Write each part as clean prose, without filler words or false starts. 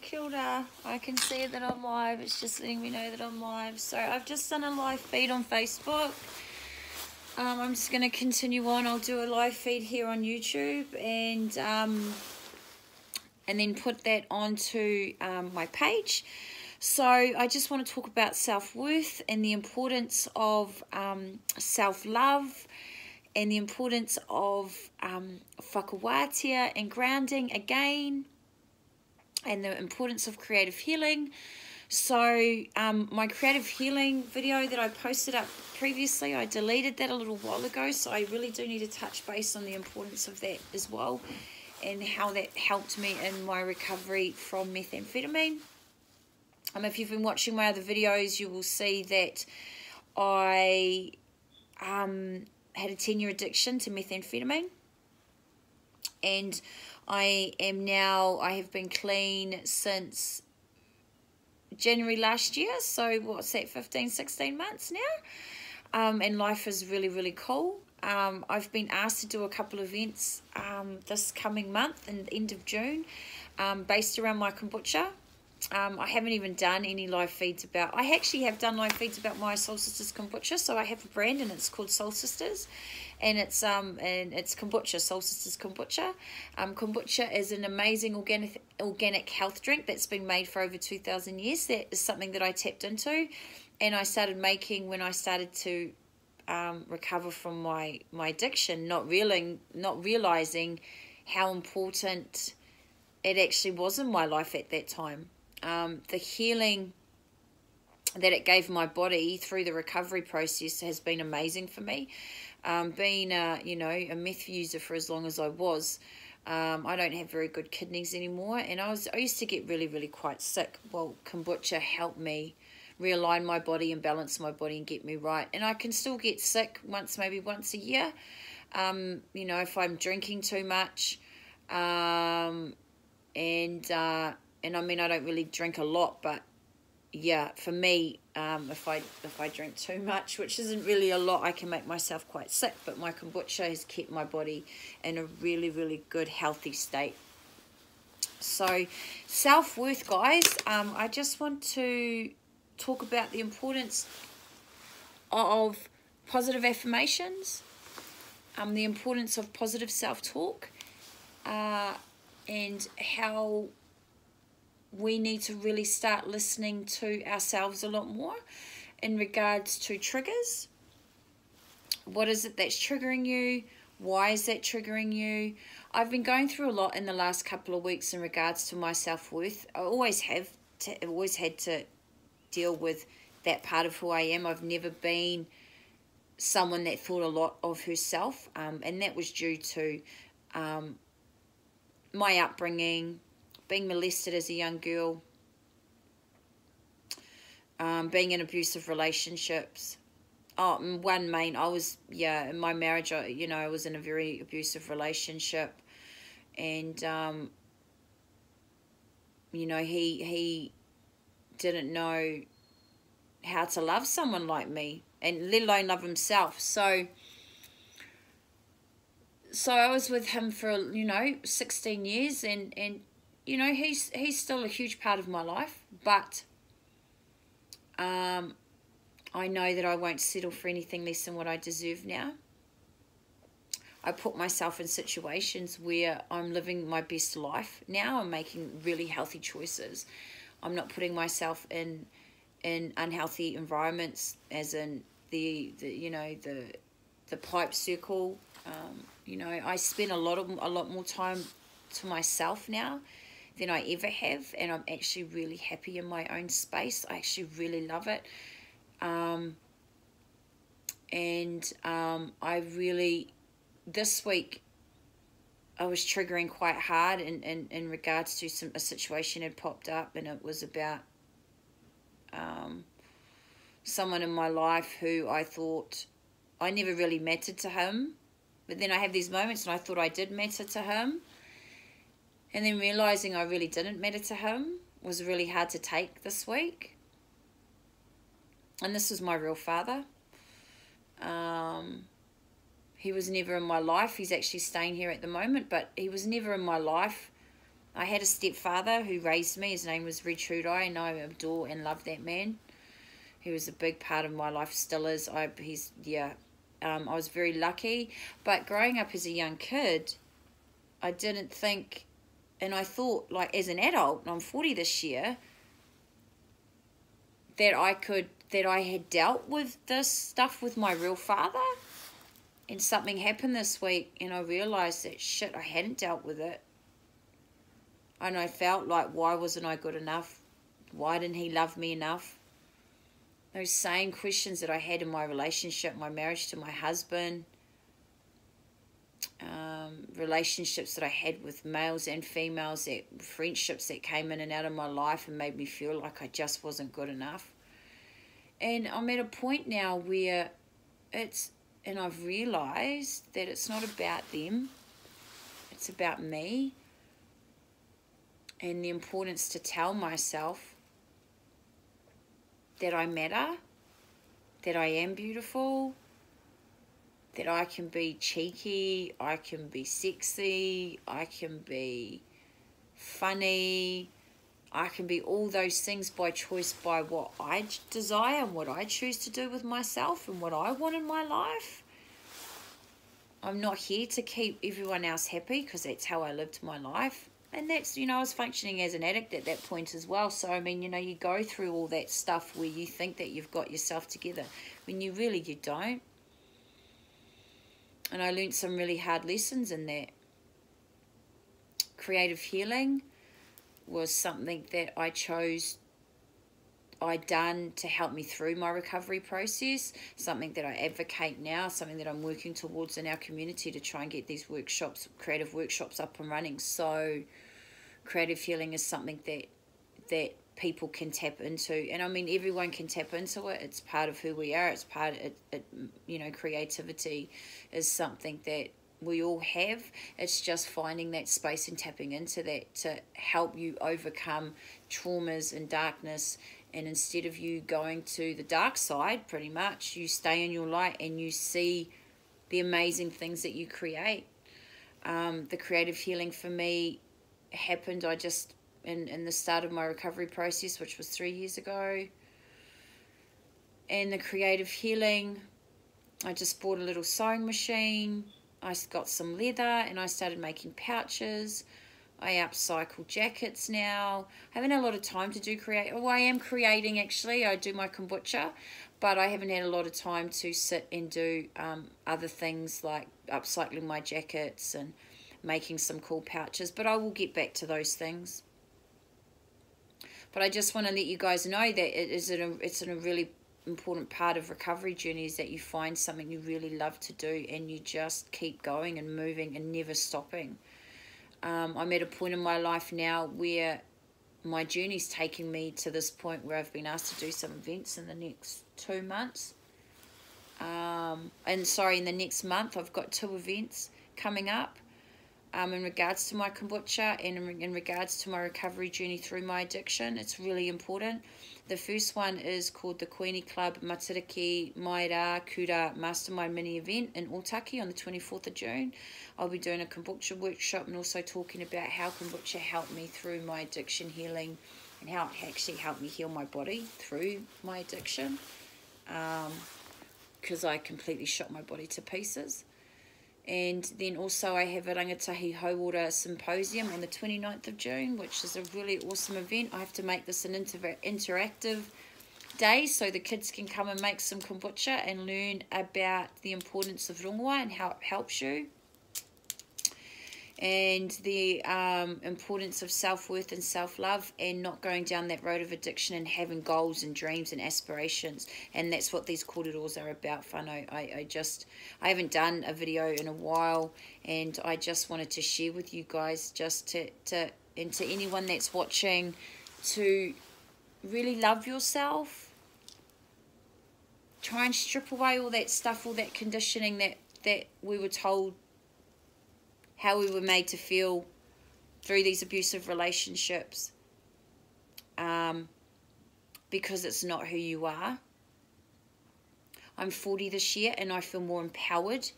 kia ora. I can see that I'm live. It's just letting me know that I'm live. So I've just done a live feed on Facebook. I'm just going to continue on. I'll do a live feed here on YouTube and then put that onto my page. So I just want to talk about self-worth and the importance of self-love and the importance of whakawātia and grounding again, and the importance of creative healing. So my creative healing video that I posted up previously, I deleted that a little while ago, so I really do need to touch base on the importance of that as well and how that helped me in my recovery from methamphetamine. If you've been watching my other videos, you will see that I had a 10-year addiction to methamphetamine, and I have been clean since January last year, so what's that, 15, 16 months now, and life is really, really cool. I've been asked to do a couple of events this coming month in the end of June, based around my kombucha. I haven't even done any live feeds about, I actually have done live feeds about my Soul Sisters kombucha. So I have a brand and it's called Soul Sisters, and it's kombucha, Soul Sisters kombucha. Kombucha is an amazing organic health drink that's been made for over 2,000 years. That is something that I tapped into, and I started making when I started to recover from my addiction, not realizing how important it actually was in my life at that time. The healing that it gave my body through the recovery process has been amazing for me. Being a meth user for as long as I was, I don't have very good kidneys anymore, and I used to get really, really quite sick. Well, kombucha helped me realign my body and balance my body and get me right. And I can still get sick maybe once a year, if I'm drinking too much, and I mean, I don't really drink a lot, but yeah, for me, if I drink too much, which isn't really a lot, I can make myself quite sick. But my kombucha has kept my body in a really, really good, healthy state. So self-worth, guys, I just want to talk about the importance of positive affirmations, the importance of positive self-talk, and how we need to really start listening to ourselves a lot more in regards to triggers. What is it that's triggering you? Why is that triggering you? I've been going through a lot in the last couple of weeks in regards to my self-worth. I always had to deal with that part of who I am. I've never been someone that thought a lot of herself, and that was due to my upbringing, being molested as a young girl, being in abusive relationships. In my marriage, I was in a very abusive relationship, and he didn't know how to love someone like me, and let alone love himself. So I was with him for 16 years, and he's still a huge part of my life, but I know that I won't settle for anything less than what I deserve now. I put myself in situations where I'm living my best life now. I'm making really healthy choices. I'm not putting myself in unhealthy environments, as in the pipe circle. I spend a lot more time to myself now than I ever have, and I'm actually really happy in my own space. I actually really love it. This week I was triggering quite hard in regards to a situation had popped up, and it was about someone in my life who I thought I never really mattered to him, but then I have these moments and I thought I did matter to him, and then realizing I really didn't matter to him was really hard to take this week. And this was my real father. He was never in my life. He's actually staying here at the moment, but he was never in my life I had a stepfather who raised me. His name was Red Trudai, and I adore and love that man. He was a big part of my life, still is. I was very lucky. But growing up as a young kid, I didn't think, and I thought, like, as an adult, and I'm 40 this year, that I had dealt with this stuff with my real father. And something happened this week, and I realised that, shit, I hadn't dealt with it. And I felt like, why wasn't I good enough? Why didn't he love me enough? Those same questions that I had in my relationship, my marriage to my husband, relationships that I had with males and females, friendships that came in and out of my life and made me feel like I just wasn't good enough. And I'm at a point now where and I've realised that it's not about them, it's about me, and the importance to tell myself that I matter, that I am beautiful, that I can be cheeky, I can be sexy, I can be funny, I can be all those things by choice, by what I desire and what I choose to do with myself and what I want in my life. I'm not here to keep everyone else happy, because that's how I lived my life. And that's, I was functioning as an addict at that point as well. So, I mean, you go through all that stuff where you think that you've got yourself together when you don't. And I learned some really hard lessons in that. Creative healing was something that I done to help me through my recovery process, something that I advocate now, something that I'm working towards in our community to try and get these creative workshops up and running. So creative healing is something that people can tap into, and I mean, everyone can tap into it. It's part of who we are. It's part of it. Creativity is something that we all have. It's just finding that space and tapping into that to help you overcome traumas and darkness. And instead of you going to the dark side, pretty much, you stay in your light and you see the amazing things that you create. The creative healing for me happened, in the start of my recovery process, which was 3 years ago. And the creative healing, I just bought a little sewing machine. I got some leather and I started making pouches. I upcycle jackets now. I haven't had a lot of time to do I am creating, actually. I do my kombucha, but I haven't had a lot of time to sit and do other things like upcycling my jackets and making some cool pouches. But I will get back to those things. But I just want to let you guys know that it's a really important part of recovery journey, is that you find something you really love to do and you just keep going and moving and never stopping. I'm at a point in my life now where my journey's taking me to this point where I've been asked to do some events in the next 2 months. In the next month I've got 2 events coming up in regards to my kombucha and in regards to my recovery journey through my addiction. It's really important. The first one is called the Queenie Club Matariki Maira Kura Mastermind Mini Event in Otaki on the 24th of June. I'll be doing a kombucha workshop and also talking about how kombucha helped me through my addiction healing and how it actually helped me heal my body through my addiction, because I completely shot my body to pieces. And then also I have a Rangatahi Hauora Symposium on the 29th of June, which is a really awesome event. I have to make this an interactive day so the kids can come and make some kombucha and learn about the importance of rongoa and how it helps you. And the importance of self-worth and self-love, and not going down that road of addiction and having goals and dreams and aspirations. And that's what these kōreros are about, whānau. I haven't done a video in a while, and I just wanted to share with you guys, just to anyone that's watching, to really love yourself. Try and strip away all that stuff, all that conditioning that we were told, how we were made to feel through these abusive relationships, because it's not who you are. I'm 40 this year and I feel more empowered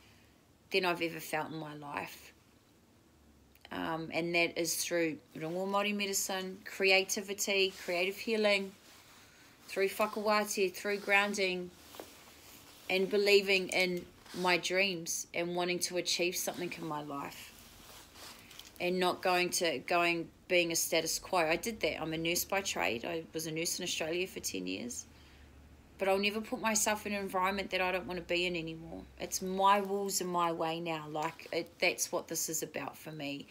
than I've ever felt in my life. And that is through rongo Māori medicine, creativity, creative healing, through whakawāti, through grounding, and believing in my dreams and wanting to achieve something in my life, and not being a status quo. I did that. I'm a nurse by trade. I was a nurse in Australia for 10 years. But I'll never put myself in an environment that I don't want to be in anymore. It's my rules and my way now. That's what this is about for me.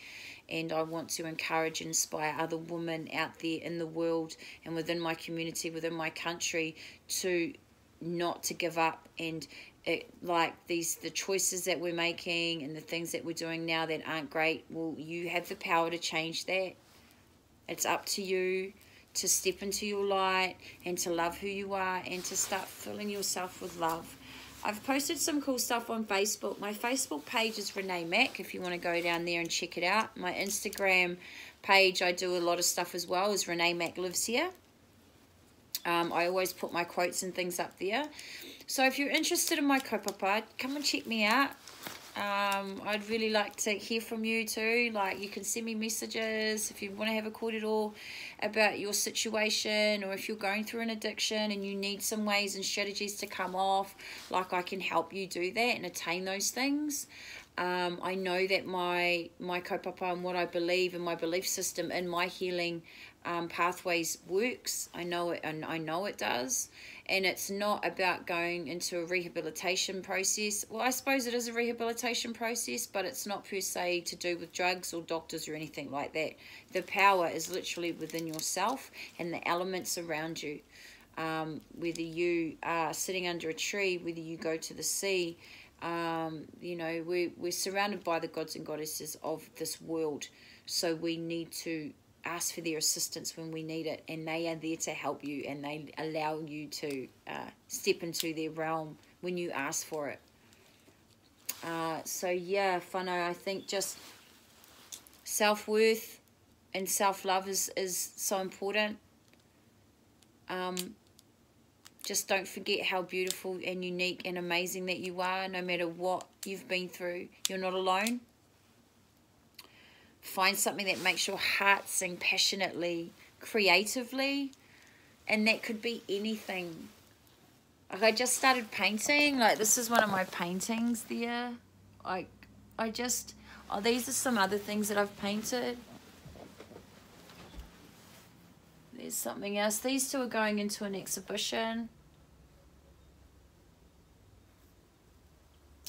And I want to encourage and inspire other women out there in the world and within my community, within my country, to not to give up. And the choices that we're making and the things that we're doing now that aren't great, well, you have the power to change that. It's up to you to step into your light and to love who you are and to start filling yourself with love. I've posted some cool stuff on Facebook. My Facebook page is Renee Mack, if you want to go down there and check it out. My Instagram page, I do a lot of stuff as well, is Renee Mack Lives Here. I always put my quotes and things up there. So if you're interested in my kaupapa, come and check me out. I'd really like to hear from you too. Like, you can send me messages if you want to have a kōrero about your situation, or if you're going through an addiction and you need some ways and strategies to come off. Like, I can help you do that and attain those things. I know that my kaupapa and what I believe in my belief system in my healing pathways works. I know it, and I know it does. And it's not about going into a rehabilitation process. Well, I suppose it is a rehabilitation process, but it's not per se to do with drugs or doctors or anything like that. The power is literally within yourself and the elements around you. Whether you are sitting under a tree, whether you go to the sea, you know, we're surrounded by the gods and goddesses of this world. So we need to ask for their assistance when we need it, and they are there to help you, and they allow you to step into their realm when you ask for it. So yeah, whānau, I think just self-worth and self-love is so important. Just don't forget how beautiful and unique and amazing that you are, no matter what you've been through. You're not alone. Find something that makes your heart sing passionately, creatively, and that could be anything. Like, I just started painting. Like, this is one of my paintings there. These are some other things that I've painted. There's something else. These two are going into an exhibition.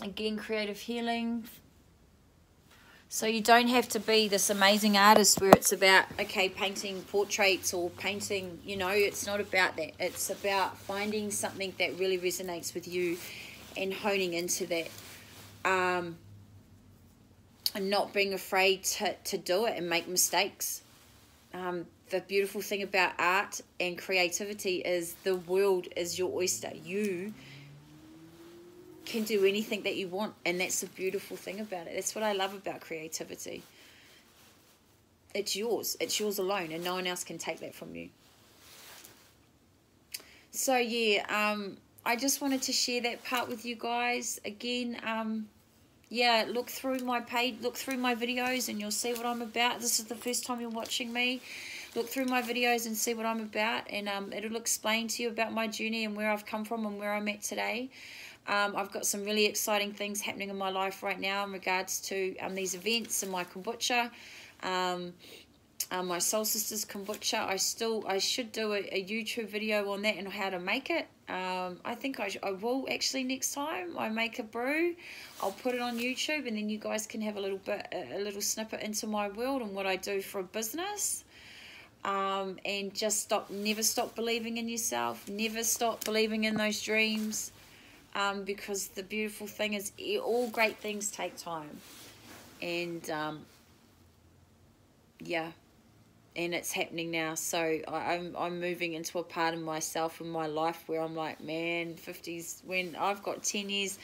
Again, creative healing. So you don't have to be this amazing artist where it's about, okay, painting portraits or painting, you know, it's not about that. It's about finding something that really resonates with you and honing into that. And not being afraid to do it and make mistakes. The beautiful thing about art and creativity is the world is your oyster. You can do anything that you want, and that's the beautiful thing about it. That's what I love about creativity. It's yours alone, and no one else can take that from you. So yeah, I just wanted to share that part with you guys. Again, yeah, look through my page, look through my videos, and you'll see what I'm about. This is the first time you're watching me. Look through my videos and see what I'm about, and it'll explain to you about my journey and where I've come from and where I'm at today. I've got some really exciting things happening in my life right now in regards to these events and my kombucha, my Soul Sisters kombucha. I should do a YouTube video on that and how to make it. I think I will actually next time I make a brew. I'll put it on YouTube, and then you guys can have a little snippet into my world and what I do for a business. And just never stop believing in yourself. Never stop believing in those dreams. Because the beautiful thing is all great things take time, and yeah, and it's happening now. So I'm moving into a part of myself in my life where I'm like, man, 50s, when I've got 10 years,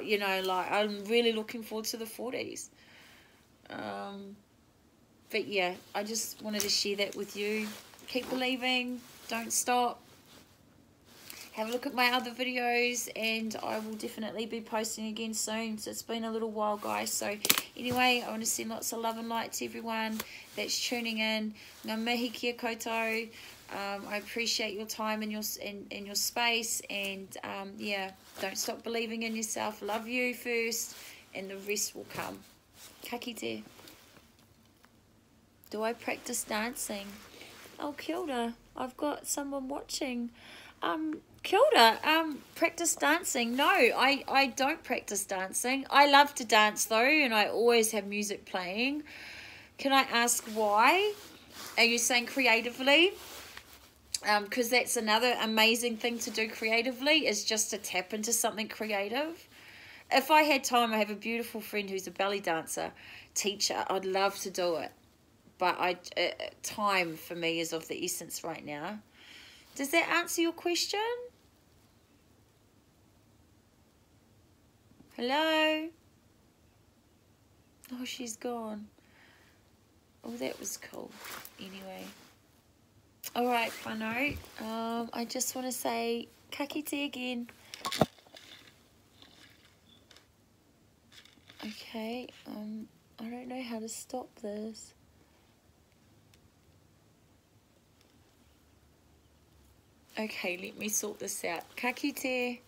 you know, like, I'm really looking forward to the 40s. But yeah, I just wanted to share that with you. Keep believing, don't stop. have a look at my other videos, and I will definitely be posting again soon. So it's been a little while, guys. So anyway, I want to send lots of love and light to everyone that's tuning in. Ngā mihi kia koutou. I appreciate your time and your space, and yeah, don't stop believing in yourself. Love you first, and the rest will come. Ka kite. Do I practice dancing? Oh, kia ora. I've got someone watching. Kia ora. Practice dancing. No, I don't practice dancing. I love to dance though, and I always have music playing. Can I ask why? Are you saying creatively? Because that's another amazing thing to do creatively, is just to tap into something creative. If I had time, I have a beautiful friend who's a belly dancer teacher. I'd love to do it. But time for me is of the essence right now. Does that answer your question? Hello? Oh, she's gone. Oh, that was cool. Anyway. Alright, whānau. I just want to say ka kite again. Okay, I don't know how to stop this. Okay, let me sort this out. Ka kite.